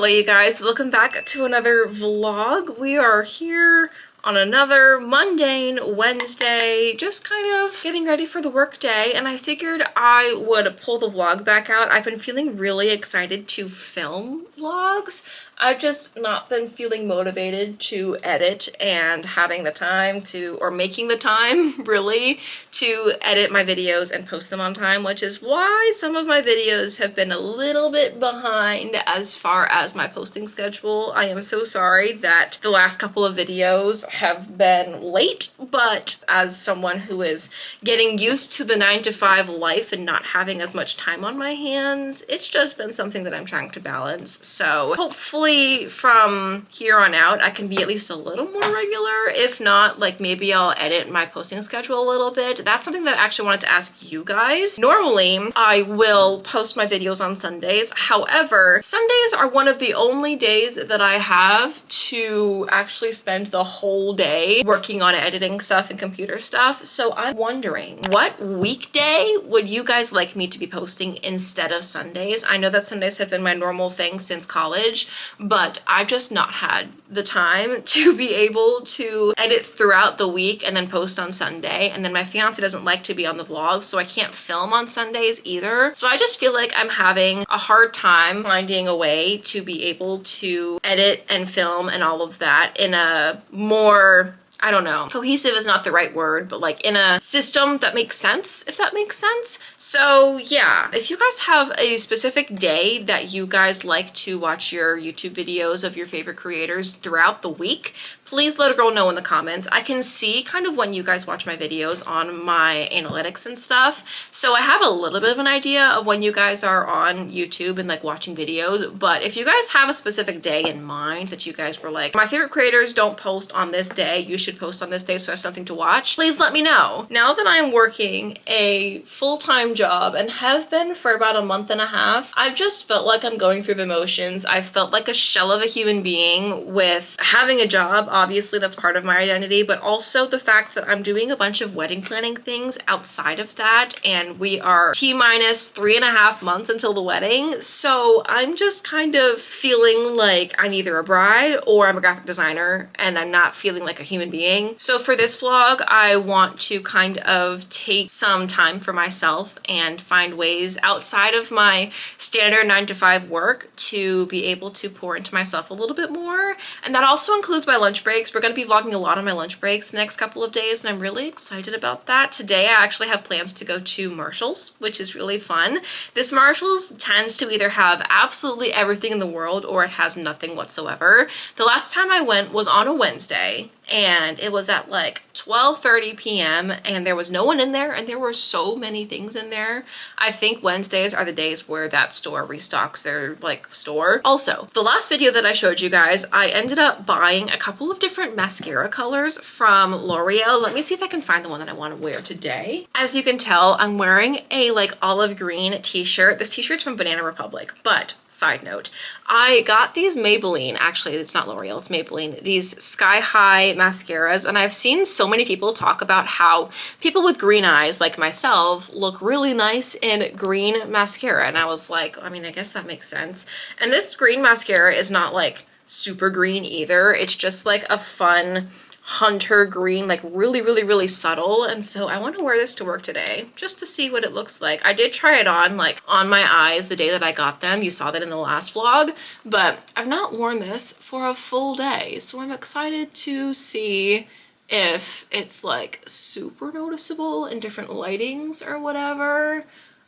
Hello you guys, welcome back to another vlog. We are here on another mundane Wednesday, just kind of getting ready for the work day, and I figured I would pull the vlog back out. I've been feeling really excited to film vlogs. I've just not been feeling motivated to edit and having the time to, or making the time really, to edit my videos and post them on time, which is why some of my videos have been a little bit behind as far as my posting schedule. I am so sorry that the last couple of videos have been late, but as someone who is getting used to the 9-to-5 life and not having as much time on my hands, it's just been something that I'm trying to balance. So hopefully from here on out I can be at least a little more regular. If not, like maybe I'll edit my posting schedule a little bit. That's something that I actually wanted to ask you guys. Normally I will post my videos on Sundays. However, Sundays are one of the only days that I have to actually spend the whole day working on editing stuff and computer stuff. So I'm wondering, what weekday would you guys like me to be posting instead of Sundays? I know that Sundays have been my normal thing since college, but I've just not had the time to be able to edit throughout the week and then post on Sunday. And then my fiance doesn't like to be on the vlogs, so I can't film on Sundays either. So I just feel like I'm having a hard time finding a way to be able to edit and film and all of that in a more, I don't know, cohesive is not the right word, but like in a system that makes sense, if that makes sense. So yeah, if you guys have a specific day that you guys like to watch your YouTube videos of your favorite creators throughout the week, please let a girl know in the comments. I can see kind of when you guys watch my videos on my analytics and stuff. So I have a little bit of an idea of when you guys are on YouTube and like watching videos. But if you guys have a specific day in mind that you guys were like, my favorite creators don't post on this day, you should post on this day so I have something to watch, please let me know. Now that I'm working a full-time job and have been for about a month and a half, I've just felt like I'm going through the motions. I've felt like a shell of a human being with having a job. Obviously that's part of my identity, but also the fact that I'm doing a bunch of wedding planning things outside of that, and we are T-minus 3.5 months until the wedding. So I'm just kind of feeling like I'm either a bride or I'm a graphic designer, and I'm not feeling like a human being. So for this vlog, I want to kind of take some time for myself and find ways outside of my standard 9-to-5 work to be able to pour into myself a little bit more. And that also includes my lunch breaks. We're going to be vlogging a lot on my lunch breaks the next couple of days, and I'm really excited about that. Today I actually have plans to go to Marshall's, which is really fun. This Marshall's tends to either have absolutely everything in the world or it has nothing whatsoever. The last time I went was on a Wednesday, and it was at like 12:30 p.m. and there was no one in there, and there were so many things in there. I think Wednesdays are the days where that store restocks their like store. Also, the last video that I showed you guys, I ended up buying a couple of different mascara colors from L'Oreal. Let me see if I can find the one that I want to wear today. As you can tell, I'm wearing a like olive green t-shirt. This t-shirt's from Banana Republic, but side note, I got these Maybelline, actually it's not L'Oreal, it's Maybelline, these Sky High mascaras, and I've seen so many people talk about how people with green eyes like myself look really nice in green mascara, and I was like, I mean, I guess that makes sense. And this green mascara is not like super green either, it's just like a fun hunter green, like really subtle. And so I want to wear this to work today just to see what it looks like. I did try it on like on my eyes the day that I got them. You saw that in the last vlog, but I've not worn this for a full day, so I'm excited to see if it's like super noticeable in different lightings or whatever.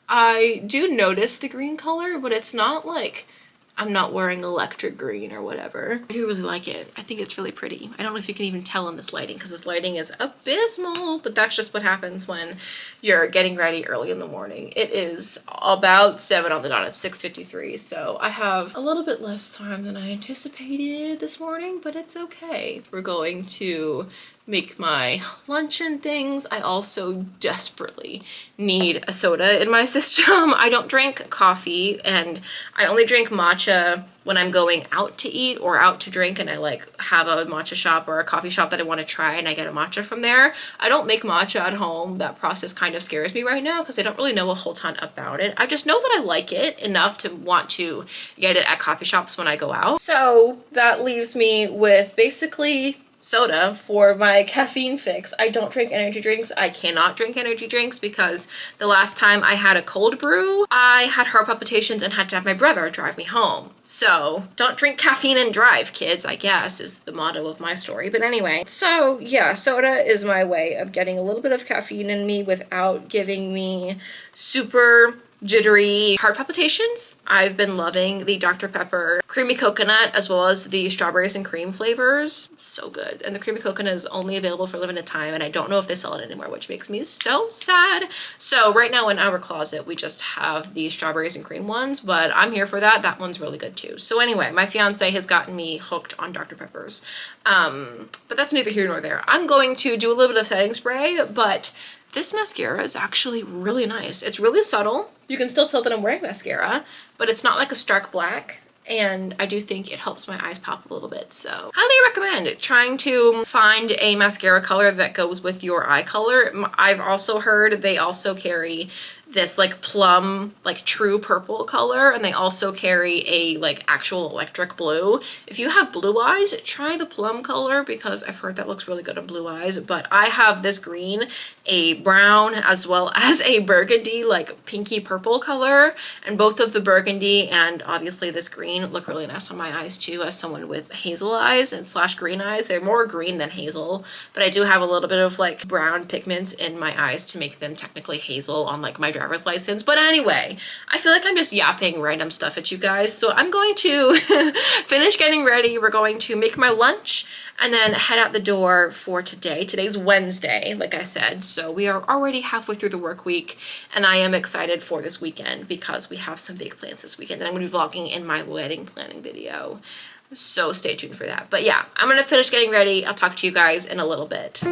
I do notice the green color, but it's not like I'm not wearing electric green or whatever. I do really like it. I think it's really pretty. I don't know if you can even tell in this lighting because this lighting is abysmal, but that's just what happens when you're getting ready early in the morning. It is about 7 on the dot. It's 6:53, so I have a little bit less time than I anticipated this morning, but it's okay. We're going to make my lunch and things. I also desperately need a soda in my system. I don't drink coffee, and I only drink matcha when I'm going out to eat or out to drink, and I like have a matcha shop or a coffee shop that I want to try and I get a matcha from there. I don't make matcha at home. That process kind of scares me right now because I don't really know a whole ton about it. I just know that I like it enough to want to get it at coffee shops when I go out. So that leaves me with basically soda for my caffeine fix. I don't drink energy drinks. I cannot drink energy drinks because the last time I had a cold brew, I had heart palpitations and had to have my brother drive me home. So don't drink caffeine and drive, kids, I guess is the motto of my story. But anyway, so yeah, soda is my way of getting a little bit of caffeine in me without giving me super jittery heart palpitations. I've been loving the Dr. Pepper creamy coconut as well as the strawberries and cream flavors. So good. And the creamy coconut is only available for a limited time, and I don't know if they sell it anymore, which makes me so sad. So right now in our closet, we just have the strawberries and cream ones, but I'm here for that. That one's really good too. So anyway, my fiance has gotten me hooked on Dr. Peppers. But that's neither here nor there. I'm going to do a little bit of setting spray, but this mascara is actually really nice. It's really subtle. You can still tell that I'm wearing mascara, but it's not like a stark black. And I do think it helps my eyes pop a little bit. So highly recommend trying to find a mascara color that goes with your eye color. I've also heard they also carry this like plum, like true purple color, and they also carry a like actual electric blue. If you have blue eyes, try the plum color because I've heard that looks really good on blue eyes. But I have this green, a brown, as well as a burgundy, like pinky purple color, and both of the burgundy and obviously this green look really nice on my eyes too, as someone with hazel eyes and slash green eyes. They're more green than hazel, but I do have a little bit of like brown pigments in my eyes to make them technically hazel on like my driver's license. But anyway, I feel like I'm just yapping random stuff at you guys, so I'm going to finish getting ready. We're going to make my lunch and then head out the door for today. Today's Wednesday, like I said, so we are already halfway through the work week, and I am excited for this weekend because we have some big plans this weekend, and I'm gonna be vlogging in my wedding planning video. So stay tuned for that. But yeah, I'm gonna finish getting ready. I'll talk to you guys in a little bit.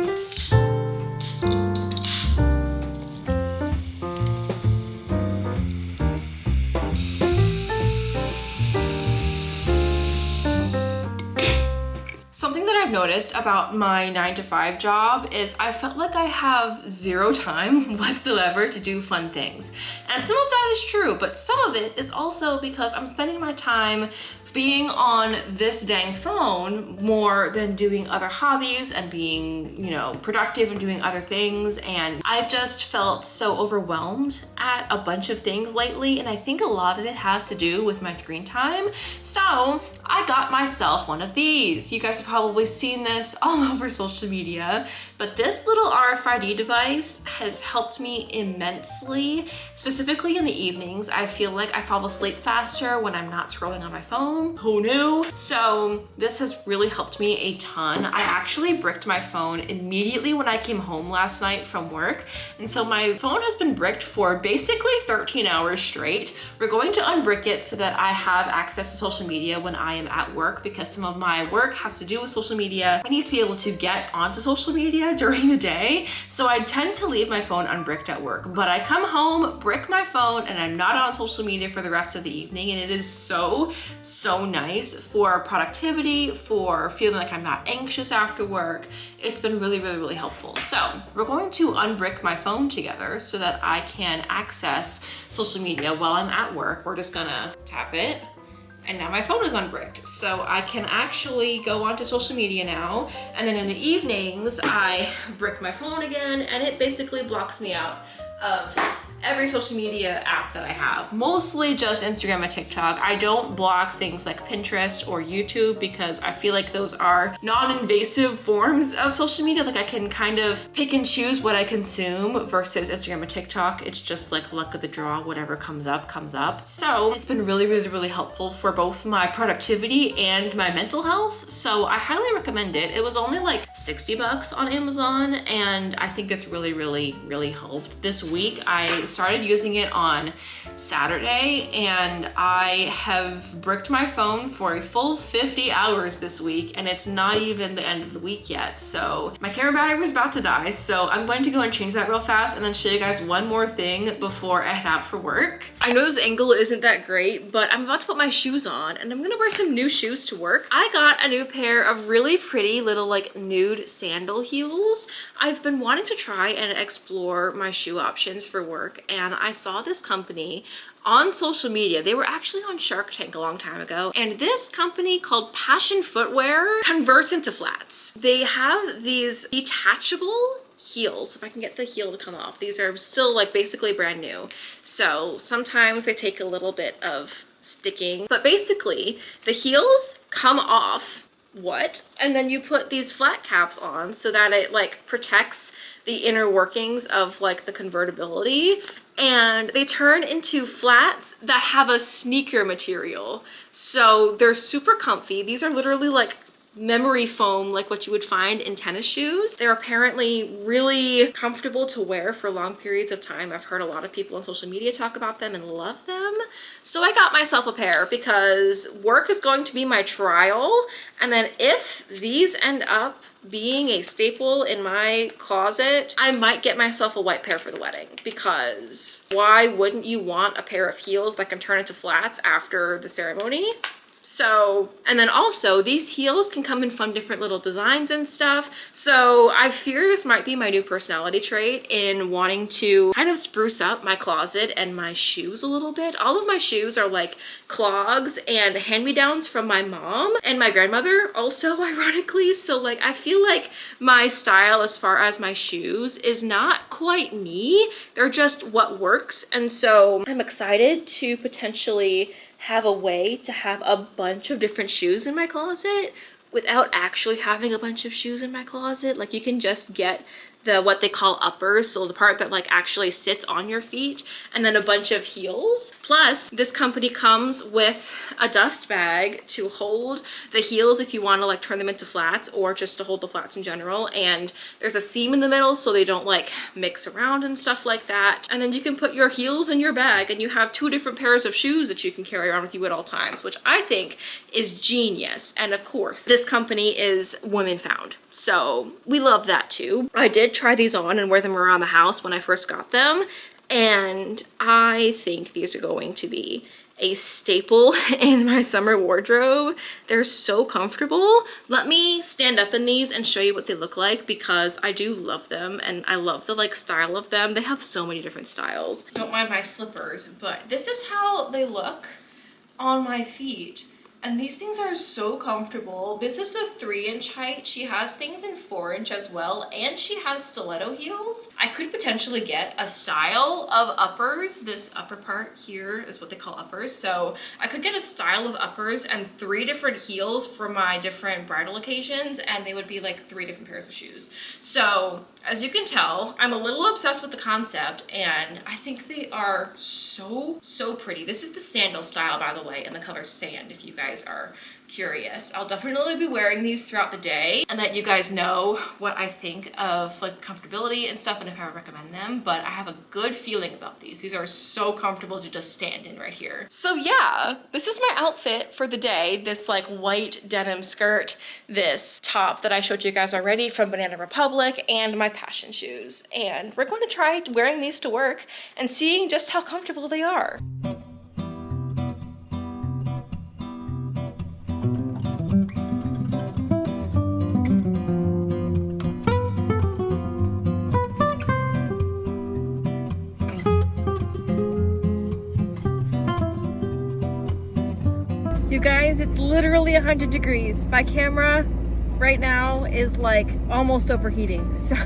Something that I've noticed about my 9-to-5 job is I felt like I have zero time whatsoever to do fun things. And some of that is true, but some of it is also because I'm spending my time being on this dang phone more than doing other hobbies and being, you know, productive and doing other things. And I've just felt so overwhelmed at a bunch of things lately, and I think a lot of it has to do with my screen time. So I got myself one of these. You guys have probably seen this all over social media, but this little RFID device has helped me immensely, specifically in the evenings. I feel like I fall asleep faster when I'm not scrolling on my phone. Who knew? So this has really helped me a ton. I actually bricked my phone immediately when I came home last night from work. And so my phone has been bricked for basically 13 hours straight. We're going to unbrick it so that I have access to social media when I am at work, because some of my work has to do with social media. I need to be able to get onto social media during the day. So I tend to leave my phone unbricked at work, but I come home, brick my phone, and I'm not on social media for the rest of the evening. And it is so nice for productivity, for feeling like I'm not anxious after work. It's been really helpful. So we're going to unbrick my phone together so that I can access social media while I'm at work. We're just gonna tap it, and now my phone is unbricked. So I can actually go onto social media now. And then in the evenings, I brick my phone again, and it basically blocks me out of every social media app that I have, mostly just Instagram and TikTok. I don't block things like Pinterest or YouTube because I feel like those are non-invasive forms of social media. Like I can kind of pick and choose what I consume versus Instagram and TikTok. It's just like luck of the draw, whatever comes up, comes up. So it's been really helpful for both my productivity and my mental health. So I highly recommend it. It was only like 60 bucks on Amazon, and I think it's really helped. This week I started using it on Saturday, and I have bricked my phone for a full 50 hours this week, and it's not even the end of the week yet. So my camera battery was about to die, so I'm going to go and change that real fast and then show you guys one more thing before I head out for work. I know this angle isn't that great, but I'm about to put my shoes on and I'm gonna wear some new shoes to work. I got a new pair of really pretty little like nude sandal heels. I've been wanting to try and explore my shoe options for work, and I saw this company on social media. They were actually on Shark Tank a long time ago, and this company called Passion Footwear converts into flats. They have these detachable heels. If I can get the heel to come off. These are still like basically brand new, so sometimes they take a little bit of sticking, but basically the heels come off. What? And then you put these flat caps on so that it like protects the inner workings of like the convertibility, and they turn into flats that have a sneaker material. So they're super comfy. These are literally like memory foam, like what you would find in tennis shoes. They're apparently really comfortable to wear for long periods of time. I've heard a lot of people on social media talk about them and love them. So I got myself a pair because work is going to be my trial. And then if these end up being a staple in my closet, I might get myself a white pair for the wedding, because why wouldn't you want a pair of heels that can turn into flats after the ceremony? So, and then also these heels can come in fun different little designs and stuff. So I fear this might be my new personality trait in wanting to kind of spruce up my closet and my shoes a little bit. All of my shoes are like clogs and hand-me-downs from my mom and my grandmother also, ironically. So like I feel like my style as far as my shoes is not quite me. They're just what works. And so I'm excited to potentially have a way to have a bunch of different shoes in my closet without actually having a bunch of shoes in my closet. Like you can just get the what they call uppers, so the part that like actually sits on your feet, and then a bunch of heels. Plus this company comes with a dust bag to hold the heels if you want to like turn them into flats, or just to hold the flats in general. And there's a seam in the middle so they don't like mix around and stuff like that. And then you can put your heels in your bag and you have two different pairs of shoes that you can carry around with you at all times, which I think is genius. And of course this company is women found, so we love that too. I did try these on and wear them around the house when I first got them, and I think these are going to be a staple in my summer wardrobe. They're so comfortable. Let me stand up in these and show you what they look like, because I do love them and I love the like style of them. They have so many different styles. Don't mind my slippers, but this is how they look on my feet. And these things are so comfortable. This is the 3-inch height. She has things in 4-inch as well, and she has stiletto heels. I could potentially get a style of uppers. This upper part here is what they call uppers. So I could get a style of uppers and 3 different heels for my different bridal occasions, and they would be like 3 different pairs of shoes. So as you can tell, I'm a little obsessed with the concept, and I think they are so, so pretty. This is the sandal style, by the way, in the color sand, if you guys are curious. I'll definitely be wearing these throughout the day and let you guys know what I think of like comfortability and stuff and if I would recommend them, but I have a good feeling about these. These are so comfortable to just stand in right here. So yeah, this is my outfit for the day. This like white denim skirt, this top that I showed you guys already from Banana Republic, and my Passion shoes. And we're going to try wearing these to work and seeing just how comfortable they are. You guys, it's literally 100 degrees. My camera right now is like almost overheating, so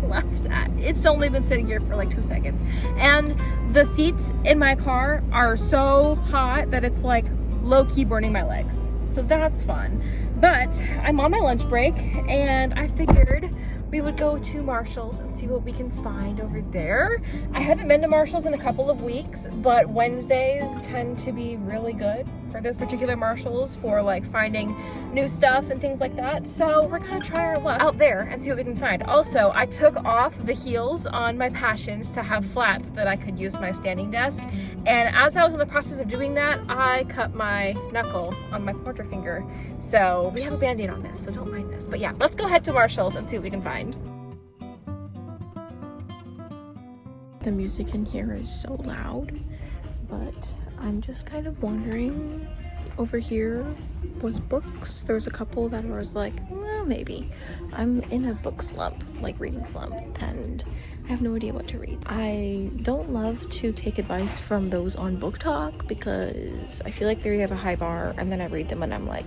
laugh that. It's only been sitting here for like 2 seconds. And the seats in my car are so hot that it's like low-key burning my legs. So that's fun. But I'm on my lunch break and I figured we would go to Marshall's and see what we can find over there. I haven't been to Marshall's in a couple of weeks, but Wednesdays tend to be really good for this particular Marshalls for like finding new stuff and things like that. So we're gonna try our luck out there and see what we can find. Also, I took off the heels on my Passions to have flats that I could use my standing desk. And as I was in the process of doing that, I cut my knuckle on my pointer finger. So we have a Band-Aid on this, so don't mind this. But yeah, let's go head to Marshalls and see what we can find. The music in here is so loud, but I'm just kind of wondering. Over here was books. There was a couple that was like, well, maybe. I'm in a book slump, like reading slump, and I have no idea what to read. I don't love to take advice from those on Book Talk because I feel like they have a high bar, and then I read them and I'm like,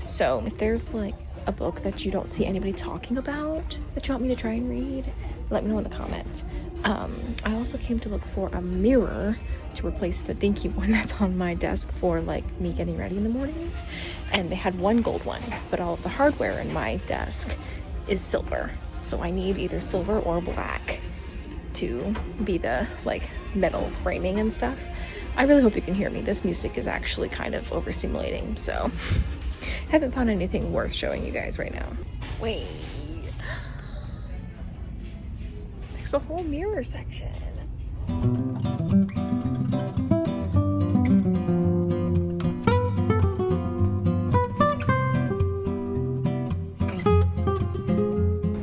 So if there's like a book that you don't see anybody talking about that you want me to try and read, let me know in the comments. I also came to look for a mirror to replace the dinky one that's on my desk for like me getting ready in the mornings, and they had one gold one, but all of the hardware in my desk is silver, so I need either silver or black to be the like metal framing and stuff. I really hope you can hear me. This music is actually kind of overstimulating, so haven't found anything worth showing you guys right now. Wait, there's a whole mirror section.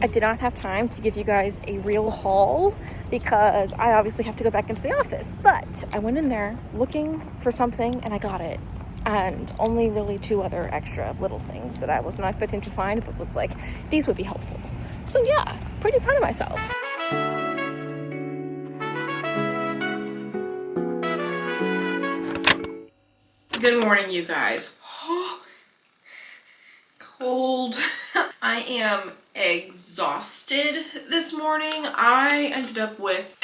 I did not have time to give you guys a real haul because I obviously have to go back into the office, but I went in there looking for something and I got it, and only really 2 other extra little things that I was not expecting to find, but was like, these would be helpful. So yeah, pretty proud of myself. Good morning, you guys. Cold. I am exhausted this morning. I ended up with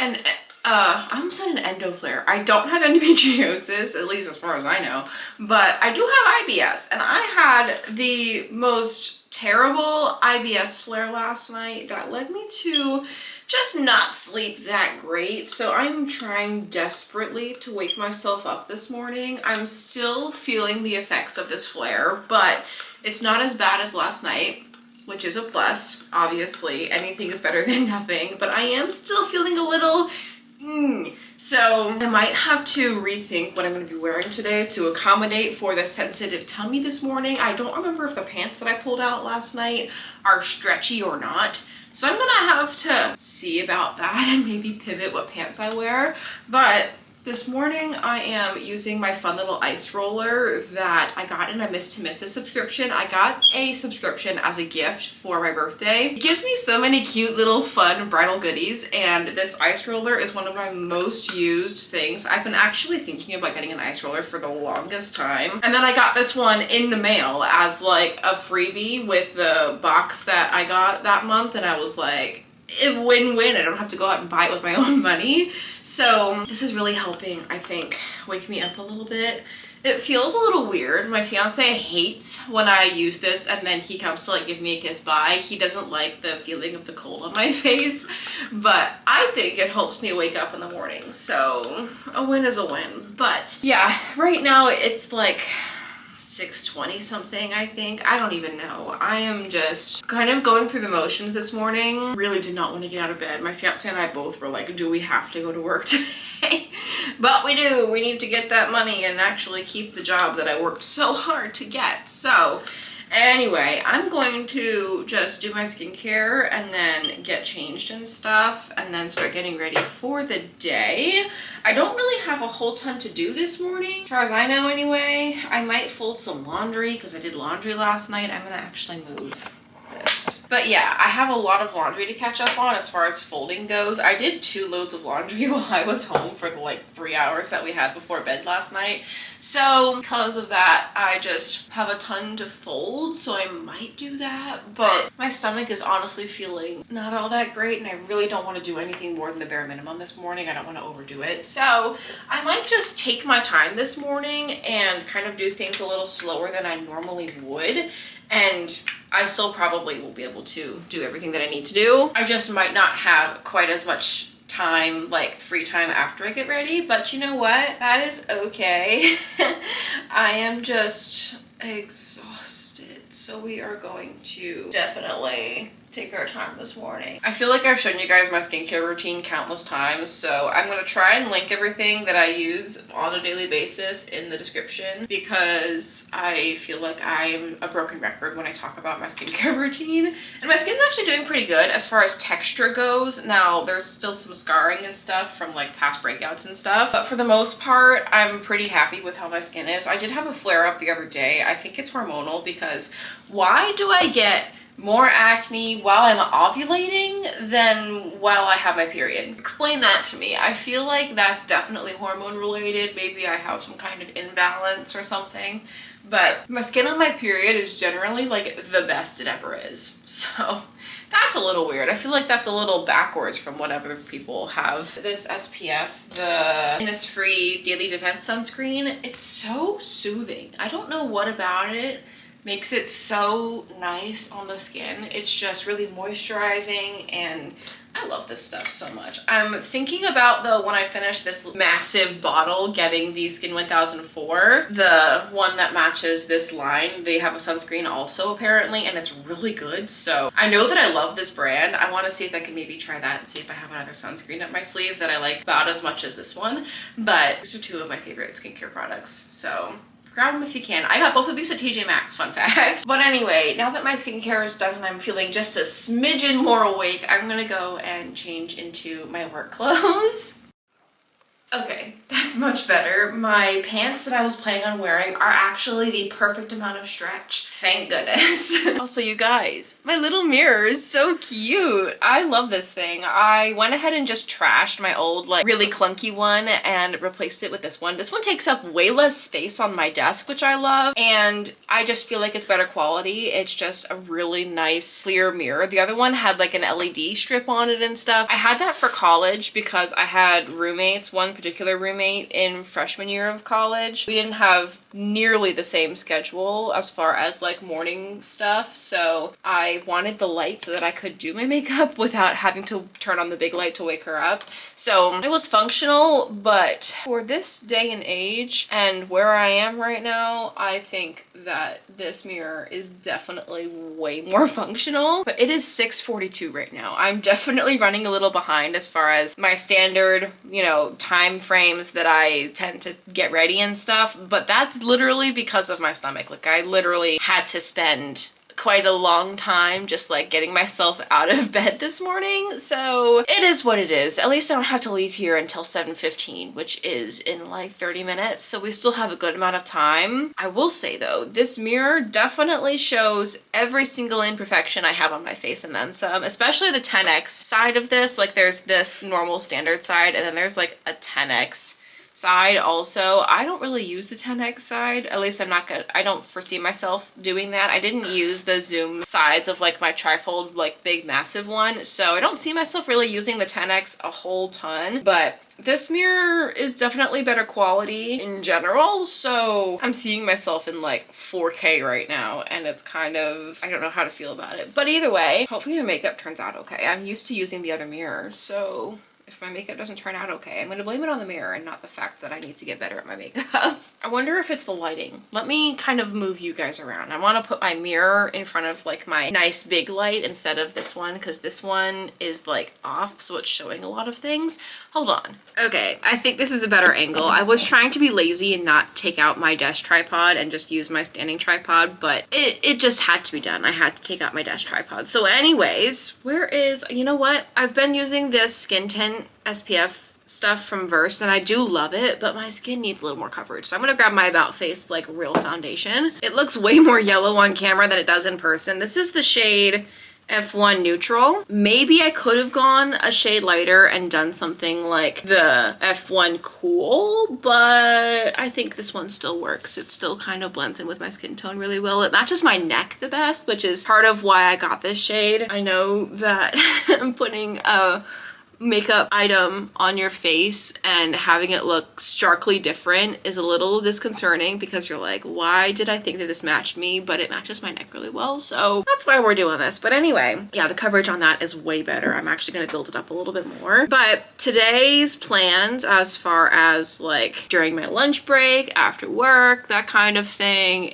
I almost had an endo flare. I don't have endometriosis, at least as far as I know, but I do have IBS, and I had the most terrible IBS flare last night that led me to just not sleep that great. So I'm trying desperately to wake myself up this morning. I'm still feeling the effects of this flare, but it's not as bad as last night, which is a plus. Obviously, anything is better than nothing, but I am still feeling a little So I might have to rethink what I'm going to be wearing today to accommodate for the sensitive tummy this morning. I don't remember if the pants that I pulled out last night are stretchy or not. So I'm gonna have to see about that and maybe pivot what pants I wear. But this morning I am using my fun little ice roller that I got in a Miss to Mrs. subscription. I got a subscription as a gift for my birthday. It gives me so many cute little fun bridal goodies, and this ice roller is one of my most used things. I've been actually thinking about getting an ice roller for the longest time. And then I got this one in the mail as like a freebie with the box that I got that month, and I was like, win-win. I don't have to go out and buy it with my own money. So this is really helping, I think, wake me up a little bit. It feels a little weird. My fiance hates when I use this and then he comes to like give me a kiss bye. He doesn't like the feeling of the cold on my face, but I think it helps me wake up in the morning. So a win is a win. But yeah, right now it's like 6:20 something, I think. I don't even know. I am just kind of going through the motions this morning. Really did not want to get out of bed. My fiance and I both were like, do we have to go to work today? But we do. We need to get that money and actually keep the job that I worked so hard to get. So anyway, I'm going to just do my skincare and then get changed and stuff and then start getting ready for the day. I don't really have a whole ton to do this morning, as far as I know anyway. I might fold some laundry because I did laundry last night. I'm gonna actually move this. But yeah, I have a lot of laundry to catch up on as far as folding goes. I did 2 loads of laundry while I was home for the like 3 hours that we had before bed last night. So because of that, I just have a ton to fold, so I might do that. But my stomach is honestly feeling not all that great, and I really don't want to do anything more than the bare minimum this morning. I don't want to overdo it. So I might just take my time this morning and kind of do things a little slower than I normally would. And I still probably will be able to do everything that I need to do. I just might not have quite as much time, like free time after I get ready, but you know what? That is okay. I am just exhausted, so we are going to definitely take our time this morning. I feel like I've shown you guys my skincare routine countless times, so I'm gonna try and link everything that I use on a daily basis in the description, because I feel like I'm a broken record when I talk about my skincare routine. And my skin's actually doing pretty good as far as texture goes. Now, there's still some scarring and stuff from like past breakouts and stuff, but for the most part, I'm pretty happy with how my skin is. I did have a flare up the other day. I think it's hormonal, because why do I get more acne while I'm ovulating than while I have my period? Explain that to me. I feel like that's definitely hormone related. Maybe I have some kind of imbalance or something, but my skin on my period is generally like the best it ever is. So that's a little weird. I feel like that's a little backwards from what other people have. This SPF, the Innisfree Daily Defense Sunscreen, it's so soothing. I don't know what about it makes it so nice on the skin. It's just really moisturizing, and I love this stuff so much. I'm thinking about, though, when I finish this massive bottle, getting the Skin 1004, the one that matches this line. They have a sunscreen also apparently, and it's really good. So I know that I love this brand. I want to see if I can maybe try that and see if I have another sunscreen up my sleeve that I like about as much as this one. But these are two of my favorite skincare products, so grab them if you can. I got both of these at TJ Maxx, fun fact. But anyway, now that my skincare is done and I'm feeling just a smidgen more awake, I'm gonna go and change into my work clothes. Okay, that's much better. My pants that I was planning on wearing are actually the perfect amount of stretch. Thank goodness. Also, you guys, my little mirror is so cute. I love this thing. I went ahead and just trashed my old, like, really clunky one and replaced it with this one. This one takes up way less space on my desk, which I love, and I just feel like it's better quality. It's just a really nice, clear mirror. The other one had like an LED strip on it and stuff. I had that for college because I had roommates, one particular roommate in freshman year of college. We didn't have nearly the same schedule as far as like morning stuff, so I wanted the light so that I could do my makeup without having to turn on the big light to wake her up. So it was functional, but for this day and age and where I am right now, I think that this mirror is definitely way more functional. But it is 6:42 right now. I'm definitely running a little behind as far as my standard, you know, time frames that I tend to get ready and stuff, but that's literally because of my stomach. Like, I literally had to spend quite a long time just like getting myself out of bed this morning, so it is what it is. At least I don't have to leave here until 7:15, which is in like 30 minutes, so we still have a good amount of time. I will say though, this mirror definitely shows every single imperfection I have on my face and then some, especially the 10x side of this. Like, there's this normal standard side, and then there's like a 10x side also. I don't really use the 10x side, at least I don't foresee myself doing that. I didn't use the zoom sides of like my trifold, like big massive one, so I don't see myself really using the 10x a whole ton. But this mirror is definitely better quality in general, so I'm seeing myself in like 4K right now, and it's kind of, I don't know how to feel about it. But either way, hopefully my makeup turns out okay. I'm used to using the other mirror, so if my makeup doesn't turn out okay, I'm gonna blame it on the mirror and not the fact that I need to get better at my makeup. I wonder if it's the lighting. Let me kind of move you guys around. I want to put my mirror in front of like my nice big light instead of this one, because this one is like off, so it's showing a lot of things. Hold on. Okay, I think this is a better angle. I was trying to be lazy and not take out my desk tripod and just use my standing tripod, but it just had to be done. I had to take out my desk tripod. So anyways, you know what? I've been using this skin tint SPF stuff from Versed, and I do love it, but my skin needs a little more coverage. So I'm gonna grab my About Face like real foundation. It looks way more yellow on camera than it does in person. This is the shade F1 Neutral. Maybe I could have gone a shade lighter and done something like the F1 Cool, but I think this one still works. It still kind of blends in with my skin tone really well. It matches my neck the best, which is part of why I got this shade. I know that I'm putting a makeup item on your face and having it look starkly different is a little disconcerting because you're like, why did I think that this matched me? But it matches my neck really well, so that's why we're doing this. But anyway, yeah, the coverage on that is way better. I'm actually gonna build it up a little bit more. But today's plans, as far as like during my lunch break, after work, that kind of thing,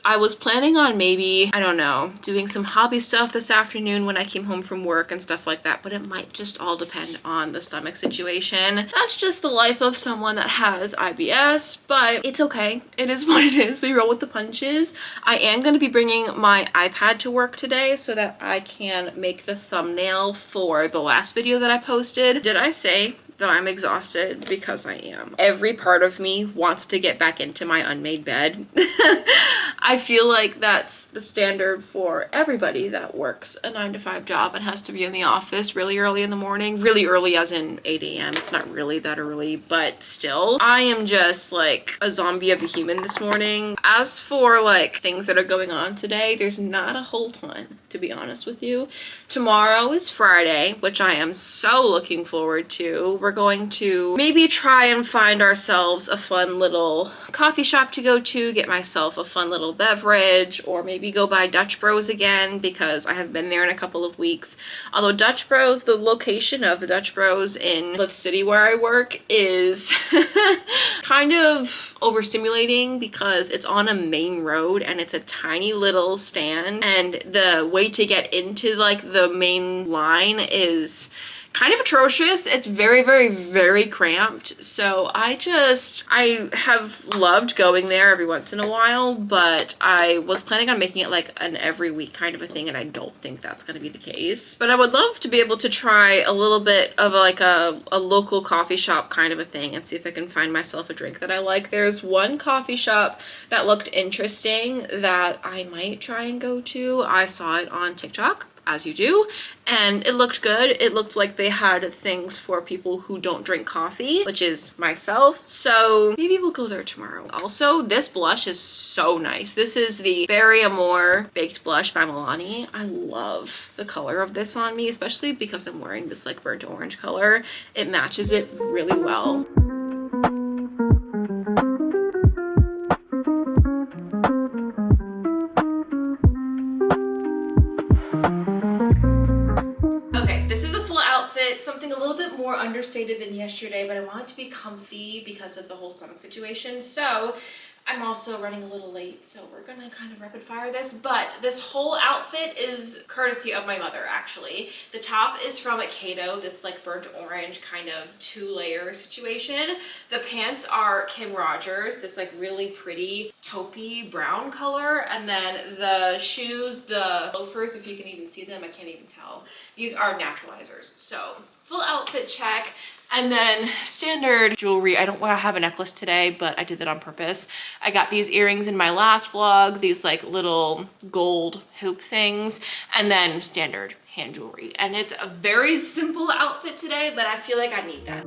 I was planning on maybe, I don't know, doing some hobby stuff this afternoon when I came home from work and stuff like that, but it might just all depend on the stomach situation. That's just the life of someone that has IBS, but it's okay. It is what it is. We roll with the punches. I am going to be bringing my iPad to work today so that I can make the thumbnail for the last video that I posted. Did I say that I'm exhausted? Because I am. Every part of me wants to get back into my unmade bed. I feel like that's the standard for everybody that works a 9-to-5 job and has to be in the office really early in the morning. Really early as in 8 a.m. It's not really that early, but still. I am just like a zombie of a human this morning. As for like things that are going on today, there's not a whole ton, to be honest with you. Tomorrow is Friday, which I am so looking forward to. We're going to maybe try and find ourselves a fun little coffee shop to go to, get myself a fun little beverage, or maybe go by Dutch Bros again because I have been there in a couple of weeks. Although Dutch Bros, the location of the Dutch Bros in the city where I work is kind of overstimulating because it's on a main road and it's a tiny little stand, and the way to get into like the main line is kind of atrocious. It's very, very, very cramped. So I have loved going there every once in a while, but I was planning on making it like an every week kind of a thing, and I don't think that's going to be the case. But I would love to be able to try a little bit of like a local coffee shop kind of a thing and see if I can find myself a drink that I like. There's one coffee shop that looked interesting that I might try and go to. I saw it on TikTok, as you do, and it looked good. It looked like they had things for people who don't drink coffee, which is myself, so maybe we'll go there tomorrow. Also, this blush is so nice. This is the Berry Amore Baked Blush by Milani. I love the color of this on me, especially because I'm wearing this like burnt orange color. It matches it really well. Something a little bit more understated than yesterday, but I want it to be comfy because of the whole stomach situation. So I'm also running a little late, so we're gonna kind of rapid fire this, but this whole outfit is courtesy of my mother, actually. The top is from Kato, this like burnt orange kind of 2-layer situation. The pants are Kim Rogers, this like really pretty taupey brown color, and then the shoes, the loafers, if you can even see them, I can't even tell. These are naturalizers, so full outfit check. And then standard jewelry. I don't have a necklace today, but I did that on purpose. I got these earrings in my last vlog, these like little gold hoop things, and then standard hand jewelry. And it's a very simple outfit today, but I feel like I need that.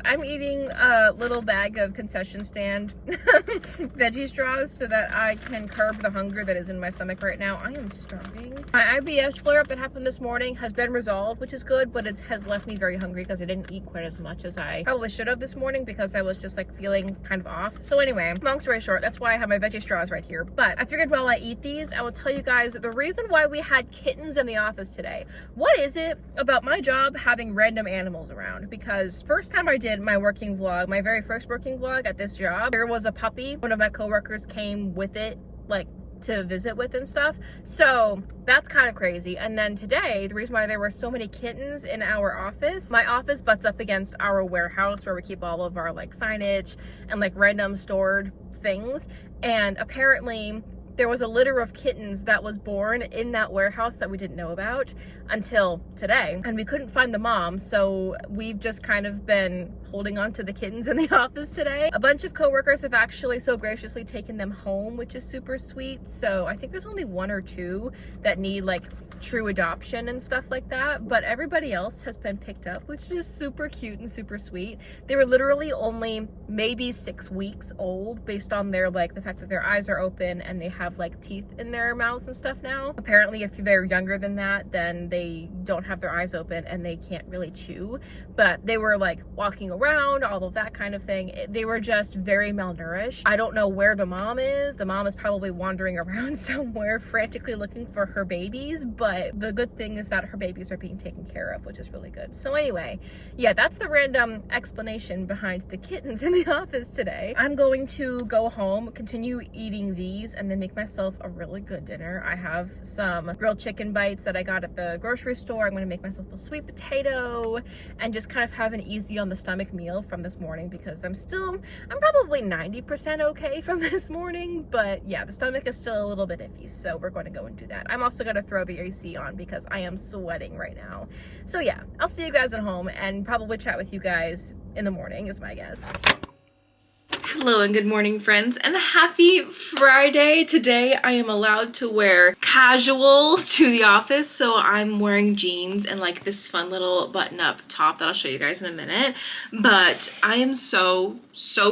I'm eating a little bag of concession stand veggie straws so that I can curb the hunger that is in my stomach right now. I am starving. My IBS flare-up that happened this morning has been resolved, which is good, but it has left me very hungry because I didn't eat quite as much as I probably should have this morning because I was just like feeling kind of off. So anyway, long story short, that's why I have my veggie straws right here. But I figured while I eat these, I will tell you guys the reason why we had kittens in the office today. What is it about my job having random animals around? Because first time I did my working vlog, my very first working vlog at this job, there was a puppy. One of my coworkers came with it, like to visit with and stuff. So that's kind of crazy. And then today, the reason why there were so many kittens in our office, my office butts up against our warehouse where we keep all of our like signage and like random stored things. And apparently there was a litter of kittens that was born in that warehouse that we didn't know about until today. And we couldn't find the mom, so we've just kind of been holding on to the kittens in the office today. A bunch of coworkers have actually so graciously taken them home, which is super sweet. So I think there's only 1 or 2 that need like true adoption and stuff like that, but everybody else has been picked up, which is super cute and super sweet. They were literally only maybe 6 weeks old based on their like the fact that their eyes are open and they have like teeth in their mouths and stuff now. Apparently if they're younger than that, then they don't have their eyes open and they can't really chew, but they were like walking around, all of that kind of thing. They were just very malnourished. I don't know where the mom is. The mom is probably wandering around somewhere frantically looking for her babies, but the good thing is that her babies are being taken care of, which is really good. So anyway, yeah, that's the random explanation behind the kittens in the office today. I'm going to go home, continue eating these, and then make myself a really good dinner. I have some grilled chicken bites that I got at the grocery store. I'm going to make myself a sweet potato and just kind of have an easy on the stomach meal from this morning, because I'm probably 90% okay from this morning, but yeah, the stomach is still a little bit iffy, so we're going to go and do that. I'm also going to throw the AC on because I am sweating right now. So yeah, I'll see you guys at home and probably chat with you guys in the morning is my guess. Hello and good morning, friends, and happy Friday. Today I am allowed to wear casual to the office, so I'm wearing jeans and like this fun little button-up top that I'll show you guys in a minute. But I am so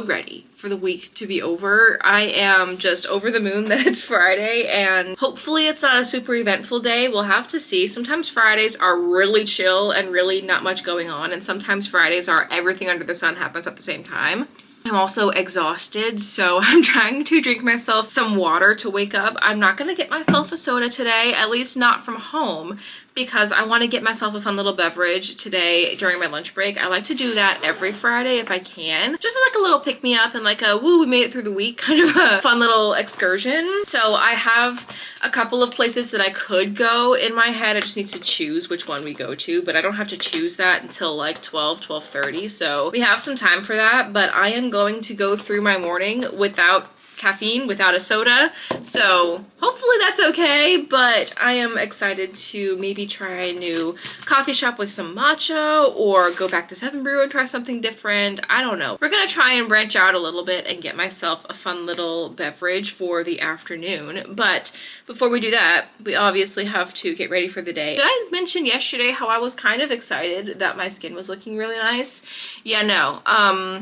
ready for the week to be over. I am just over the moon that it's Friday, and hopefully it's not a super eventful day. We'll have to see. Sometimes Fridays are really chill and really not much going on, and sometimes Fridays are everything under the sun happens at the same time. I'm also exhausted, so I'm trying to drink myself some water to wake up. I'm not gonna get myself a soda today, at least not from home, because I want to get myself a fun little beverage today during my lunch break. I like to do that every Friday if I can. Just like a little pick-me-up and like a woo, we made it through the week kind of a fun little excursion. So I have a couple of places that I could go in my head. I just need to choose which one we go to, but I don't have to choose that until like 12:30. So we have some time for that, but I am going to go through my morning without caffeine, without a soda, so hopefully that's okay. But I am excited to maybe try a new coffee shop with some matcha, or go back to Seven Brew and try something different. I don't know. We're gonna try and branch out a little bit and get myself a fun little beverage for the afternoon. But before we do that, we obviously have to get ready for the day. Did I mention yesterday how I was kind of excited that my skin was looking really nice? Yeah, no.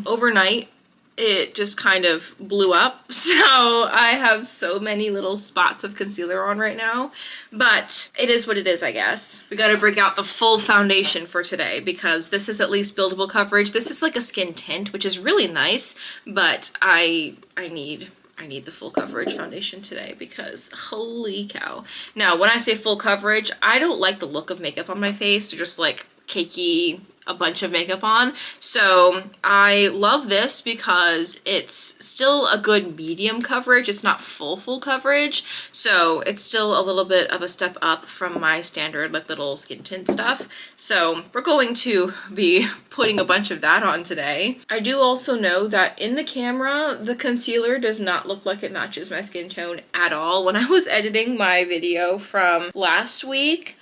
Overnight, it just kind of blew up, so I have so many little spots of concealer on right now, but it is what it is, I guess. We gotta break out the full foundation for today, because this is at least buildable coverage. This is like a skin tint, which is really nice, but I need the full coverage foundation today, because holy cow. Now, when I say full coverage, I don't like the look of makeup on my face. They're just like cakey, a bunch of makeup on. So I love this because it's still a good medium coverage. It's not full coverage. So it's still a little bit of a step up from my standard like little skin tint stuff. So we're going to be putting a bunch of that on today. I do also know that in the camera, the concealer does not look like it matches my skin tone at all. When I was editing my video from last week,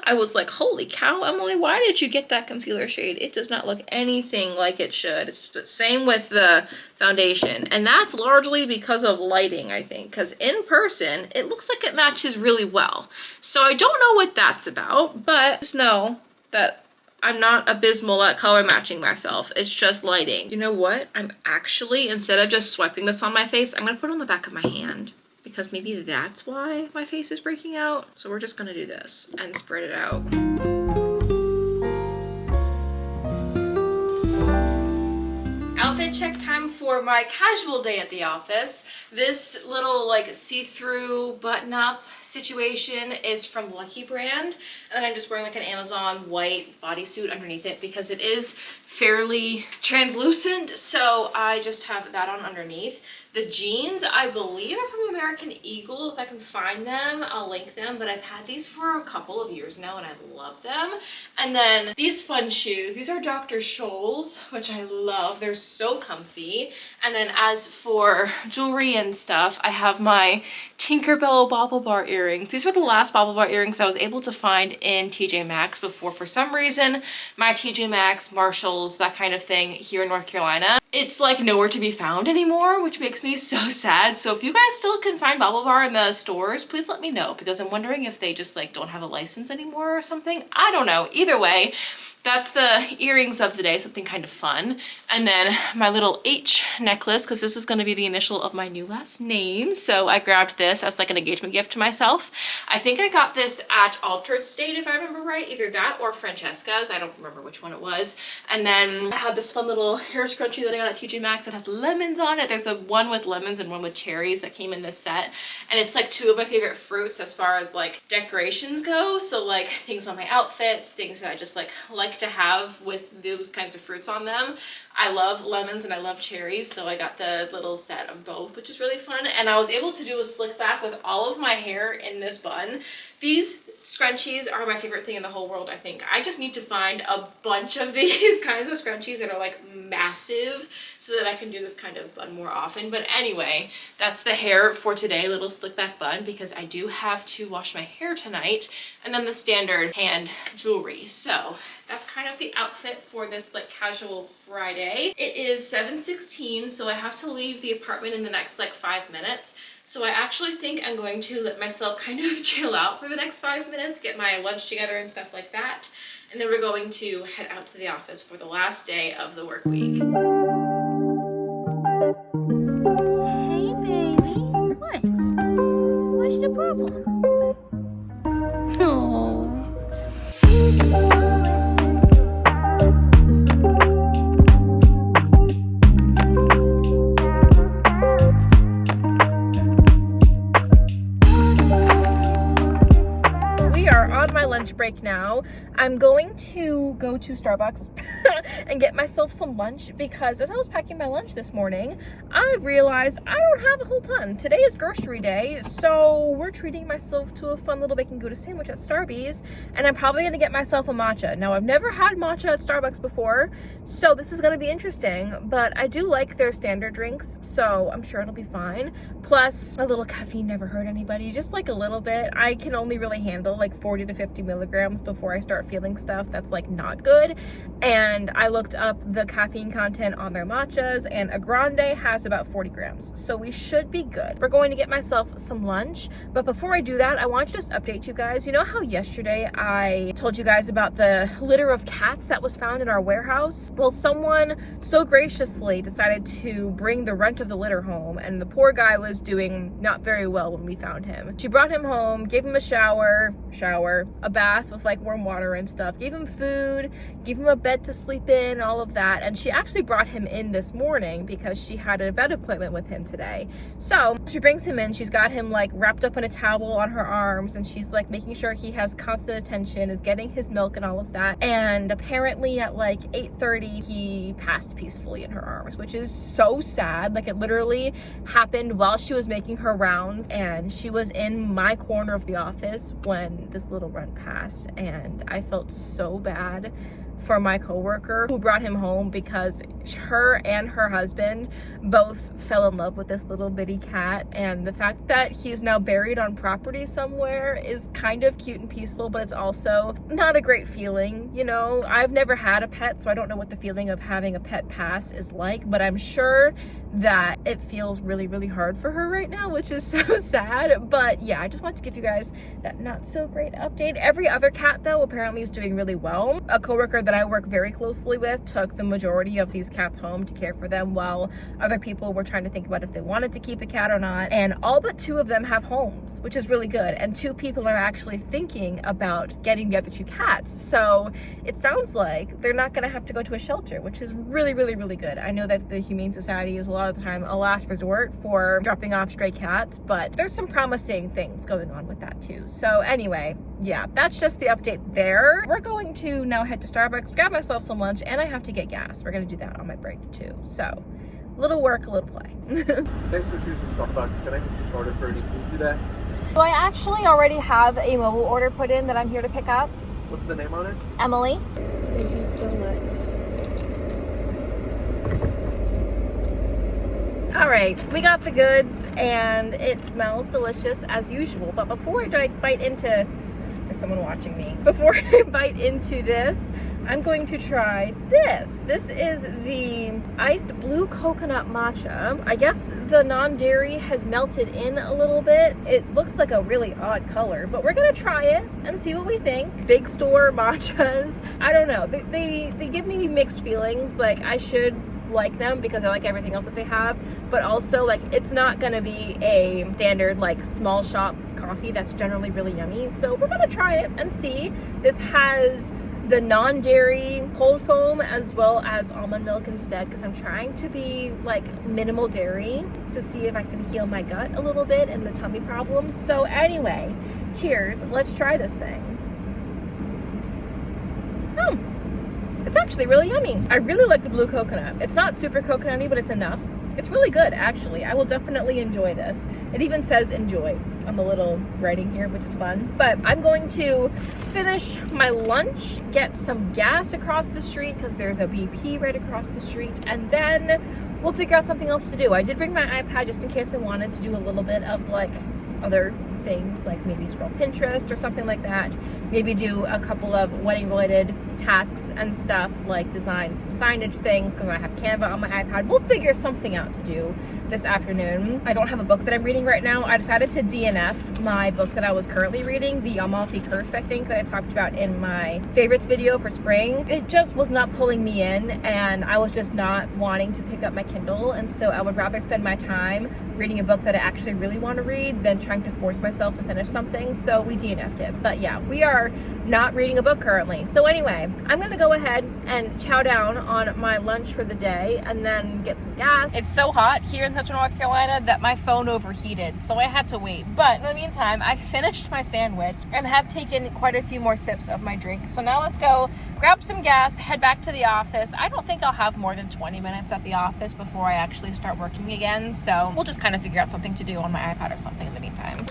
I was like, holy cow, Emily, why did you get that concealer shade? It does not look anything like it should. It's the same with the foundation. And that's largely because of lighting, I think, because in person, it looks like it matches really well. So I don't know what that's about, but just know that I'm not abysmal at color matching myself. It's just lighting. You know what? I'm actually, instead of just swiping this on my face, I'm gonna put it on the back of my hand, because maybe that's why my face is breaking out. So we're just gonna do this and spread it out. Outfit check time for my casual day at the office. This little like see-through button-up situation is from Lucky Brand, and then I'm just wearing like an Amazon white bodysuit underneath it because it is fairly translucent, so I just have that on underneath. The jeans, I believe, are from American Eagle. If I can find them, I'll link them. But I've had these for a couple of years now and I love them. And then these fun shoes. These are Dr. Scholl's, which I love. They're so comfy. And then as for jewelry and stuff, I have my Tinkerbell Bauble Bar earrings. These were the last Bauble Bar earrings I was able to find in TJ Maxx before, for some reason, my TJ Maxx, Marshalls, that kind of thing here in North Carolina, it's like nowhere to be found anymore, which makes me so sad. So if you guys still can find Bauble Bar in the stores, please let me know, because I'm wondering if they just like don't have a license anymore or something. I don't know. Either way, that's the earrings of the day, something kind of fun. And then my little H necklace, because this is going to be the initial of my new last name. So I grabbed this as like an engagement gift to myself. I think I got this at Altered State, if I remember right. Either that or Francesca's. I don't remember which one it was. And then I have this fun little hair scrunchie that I got at TJ Maxx. It has lemons on it. There's a one with lemons and one with cherries that came in this set. And it's like two of my favorite fruits as far as like decorations go. So like things on my outfits, things that I just like to have with those kinds of fruits on them. I love lemons and I love cherries, so I got the little set of both, which is really fun. And I was able to do a slick back with all of my hair in this bun. These scrunchies are my favorite thing in the whole world, I think. I just need to find a bunch of these kinds of scrunchies that are like massive so that I can do this kind of bun more often. But anyway, that's the hair for today, little slick back bun, because I do have to wash my hair tonight, and then the standard hand jewelry. So that's kind of the outfit for this like casual Friday. It is 7:16, so I have to leave the apartment in the next like 5 minutes. So I actually think I'm going to let myself kind of chill out for the next 5 minutes, get my lunch together and stuff like that. And then we're going to head out to the office for the last day of the work week. Hey, baby. What? What's the problem? Oh. Lunch break now. I'm going to go to Starbucks and get myself some lunch, because as I was packing my lunch this morning, I realized I don't have a whole ton. Today is grocery day, so we're treating myself to a fun little bacon Gouda sandwich at Starbucks, and I'm probably gonna get myself a matcha. Now, I've never had matcha at Starbucks before, so this is gonna be interesting, but I do like their standard drinks, so I'm sure it'll be fine. Plus, a little caffeine never hurt anybody, just like a little bit. I can only really handle like 40 to 50 milligrams before I start feeling stuff that's like not good. And I looked up the caffeine content on their matchas, and a grande has about 40 grams. So we should be good. We're going to get myself some lunch. But before I do that, I want to just update you guys. You know how yesterday I told you guys about the litter of cats that was found in our warehouse? Well, someone so graciously decided to bring the rent of the litter home, and the poor guy was doing not very well when we found him. She brought him home, gave him a shower, a bath with like warm water and stuff, gave him food, gave him a bed to sleep in, all of that. And she actually brought him in this morning because she had a vet appointment with him today. So she brings him in, she's got him like wrapped up in a towel on her arms, and she's like making sure he has constant attention, is getting his milk and all of that. And apparently at like 8:30 he passed peacefully in her arms, which is so sad. Like, it literally happened while she was making her rounds, and she was in my corner of the office when this little runt passed. And I felt so bad for my coworker who brought him home, because her and her husband both fell in love with this little bitty cat, and the fact that he's now buried on property somewhere is kind of cute and peaceful, but it's also not a great feeling. You know, I've never had a pet, so I don't know what the feeling of having a pet pass is like, but I'm sure that it feels really, really hard for her right now, which is so sad. But yeah, I just wanted to give you guys that not so great update. Every other cat though apparently is doing really well. A coworker that I work very closely with took the majority of these cats home to care for them, while other people were trying to think about if they wanted to keep a cat or not. And all but 2 of them have homes, which is really good. And 2 people are actually thinking about getting the other 2 cats. So it sounds like they're not gonna have to go to a shelter, which is really, really, really good. I know that the Humane Society is a lot of the time a last resort for dropping off stray cats, but there's some promising things going on with that too. So anyway, yeah, that's just the update there. We're going to now head to Starbucks, grab myself some lunch, and I have to get gas. We're gonna do that on my break too. So little work, a little play. Thanks for choosing Starbucks. Can I get you started for any food today? So I actually already have a mobile order put in that I'm here to pick up. What's the name on it? Emily. Thank you so much. All right, we got the goods and it smells delicious as usual. But before I bite into, is someone watching me? Before I bite into this, I'm going to try this. This is the iced blue coconut matcha. I guess the non-dairy has melted in a little bit. It looks like a really odd color, but we're gonna try it and see what we think. Big store matchas, I don't know. They give me mixed feelings. Like I should like them because I like everything else that they have, but also like it's not gonna be a standard like small shop coffee that's generally really yummy. So we're gonna try it and see. This has the non-dairy cold foam as well as almond milk instead, because I'm trying to be like minimal dairy to see if I can heal my gut a little bit and the tummy problems. So anyway, cheers. Let's try this thing. It's actually really yummy. I really like the blue coconut. It's not super coconutty, but it's enough. It's really good, actually. I will definitely enjoy this. It even says enjoy on the little writing here, which is fun. But I'm going to finish my lunch, get some gas across the street because there's a BP right across the street, and then we'll figure out something else to do. I did bring my iPad just in case I wanted to do a little bit of like other things, like maybe scroll Pinterest or something like that. Maybe do a couple of wedding related tasks and stuff, like design some signage things because I have Canva on my iPad. We'll figure something out to do this afternoon. I don't have a book that I'm reading right now. I decided to DNF my book that I was currently reading, The Amalfi Curse, I think, that I talked about in my favorites video for spring. It just was not pulling me in, and I was just not wanting to pick up my Kindle, and so I would rather spend my time reading a book that I actually really want to read than trying to force myself to finish something. So we DNF'd it. But yeah, we are not reading a book currently. So anyway, I'm gonna go ahead and chow down on my lunch for the day and then get some gas. It's so hot here in Central North Carolina that my phone overheated, so I had to wait. But in the meantime, I finished my sandwich and have taken quite a few more sips of my drink. So now let's go grab some gas, head back to the office. I don't think I'll have more than 20 minutes at the office before I actually start working again. So we'll just kind of figure out something to do on my iPad or something in the meantime.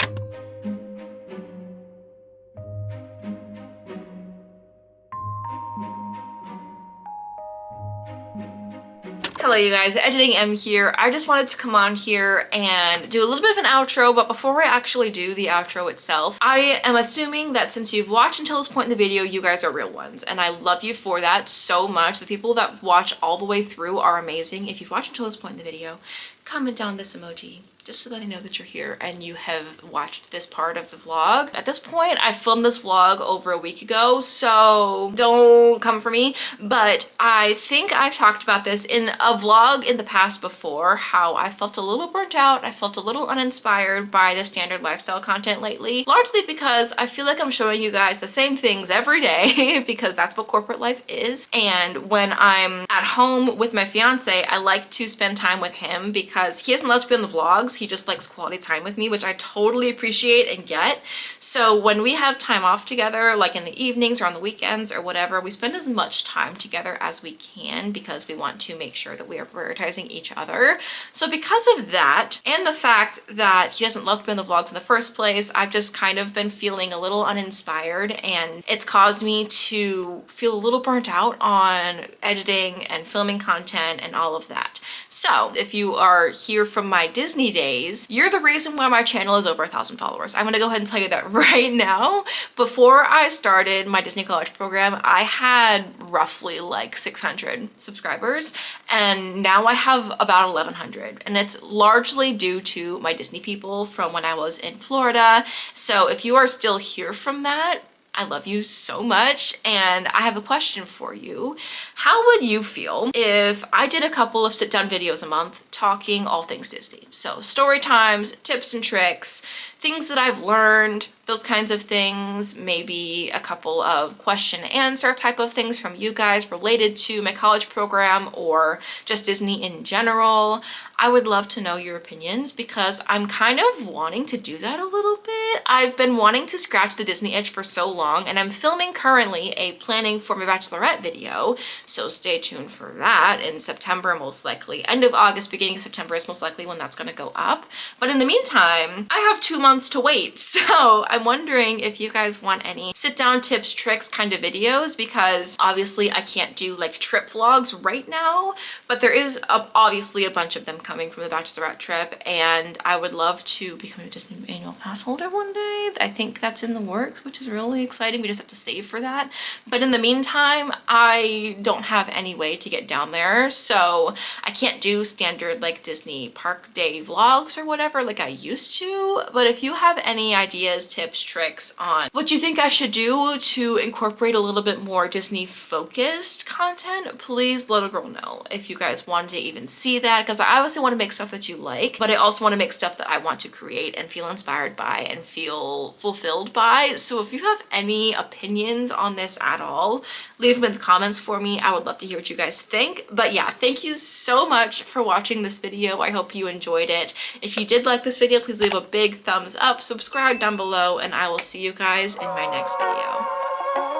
Hello you guys, Editing M here. I just wanted to come on here and do a little bit of an outro, but before I actually do the outro itself, I am assuming that since you've watched until this point in the video, you guys are real ones, and I love you for that so much. The people that watch all the way through are amazing. If you've watched until this point in the video, comment down this emoji, just so that I know that you're here and you have watched this part of the vlog. At this point, I filmed this vlog over a week ago, so don't come for me, but I think I've talked about this in a vlog in the past before, how I felt a little burnt out, I felt a little uninspired by the standard lifestyle content lately, largely because I feel like I'm showing you guys the same things every day because that's what corporate life is. And when I'm at home with my fiance, I like to spend time with him because he doesn't love to be on the vlogs. He just likes quality time with me, which I totally appreciate and get. So when we have time off together, like in the evenings or on the weekends or whatever, we spend as much time together as we can because we want to make sure that we are prioritizing each other. So because of that, and the fact that he doesn't love to be in the vlogs in the first place, I've just kind of been feeling a little uninspired, and it's caused me to feel a little burnt out on editing and filming content and all of that. So if you are here from my Disney days, you're the reason why my channel is over 1,000 followers. I'm gonna go ahead and tell you that right now. Before I started my Disney College program, I had roughly like 600 subscribers, and now I have about 1,100, and it's largely due to my Disney people from when I was in Florida. So if you are still here from that, I love you so much, and I have a question for you. How would you feel if I did a couple of sit-down videos a month talking all things Disney? So story times, tips and tricks, things that I've learned, those kinds of things, maybe a couple of question and answer type of things from you guys related to my college program or just Disney in general. I would love to know your opinions because I'm kind of wanting to do that a little bit. I've been wanting to scratch the Disney itch for so long, and I'm filming currently a planning for my bachelorette video, so stay tuned for that in September, most likely. End of August, beginning of September is most likely when that's gonna go up. But in the meantime, I have 2 months to wait, so I'm wondering if you guys want any sit-down tips, tricks kind of videos, because obviously I can't do like trip vlogs right now, but there is obviously a bunch of them coming from the bachelorette trip, and I would love to become a Disney annual pass holder one day. I think that's in the works, which is really exciting. We just have to save for that. But in the meantime, I don't have any way to get down there, so I can't do standard like Disney park day vlogs or whatever like I used to. But if you have any ideas, tips, tricks on what you think I should do to incorporate a little bit more Disney focused content, please let a girl know if you guys wanted to even see that, because I obviously want to make stuff that you like, but I also want to make stuff that I want to create and feel inspired by and feel fulfilled by. So if you have any opinions on this at all, leave them in the comments for me. I would love to hear what you guys think. But yeah, thank you so much for watching this video. I hope you enjoyed it. If you did like this video, please leave a big thumbs up, subscribe down below, and I will see you guys in my next video.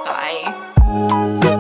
Bye.